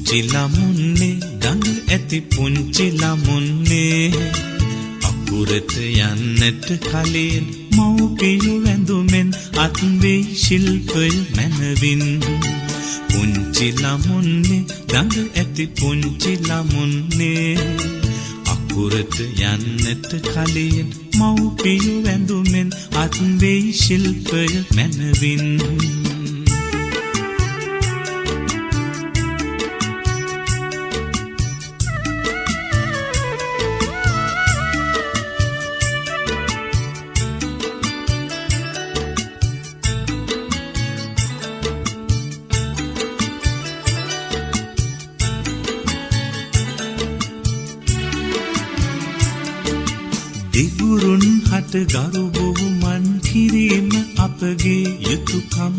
පුංචි ළමුන්නේ දඟ ඇති පුංචි ළමුන්නේ අකුරට යන්නට කලින් මව්පියෝ වැඳුමෙන් අත් වේ ශිල්පය මැනවින් පුංචි ළමුන්නේ දඟ ඇති පුංචි ළමුන්නේ අකුරට යන්නට කලින් මව්පියෝ වැඳුමෙන් අත් වේ ශිල්පය මැනවින් දෙගුරුන් හට ගරු බුහුමන් කිරීම අපගේ යුතුයකම්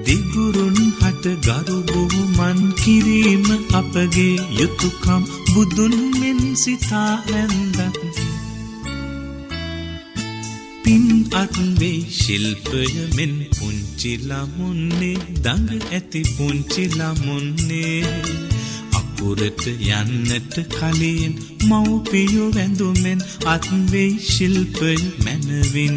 දෙගුරුන් හට ගරු බුහුමන් කිරීම අපගේ යුතුයකම් බුදුන් මෙන් සිතා ඇන්දත් පින් අත් වේ ශිල්පය මෙන් පුංචි ළමුන්නේ දඟ ඇති පුංචි ළමුන්නේ අකුරට යන්නට කලින් මව්පියෝ වැඳුමෙන් අත් වේ ශිල්පය මැනවින්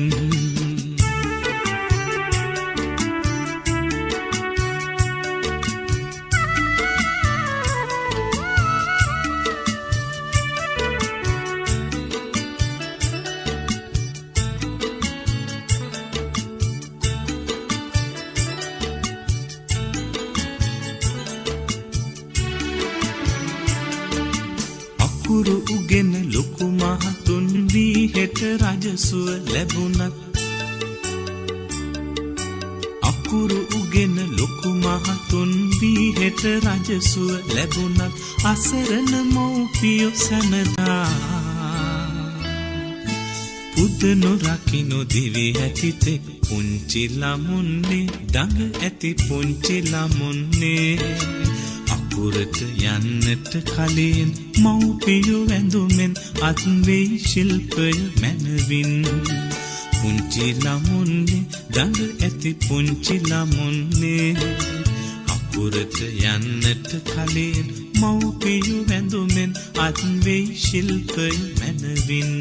අකුරු උගෙන ලොකු මහතුන් වී හෙට රජසුව ලැබුණත් අකුරු උගෙන ලොකු මහතුන් වී හෙට රජසුව ලැබුණත් අසරණ මව්පියෝ සැමදා පුදනු රකින්නු දිවි ඇතිතෙක් පුංචි ළමුන්නේ දඟ ඇති පුංචි ළමුන්නේ අකුරට යන්නට කලින් මව්පියෝ වැඳුමෙන් අත් වේ ශිල්පය මැනවින් පුංචි ළමුන්නේ දඟ ඇති පුංචි ළමුන්නේ අකුරට යන්නට කලින් මව්පියෝ වැඳුමෙන් අත් වේ ශිල්පය මැනවින්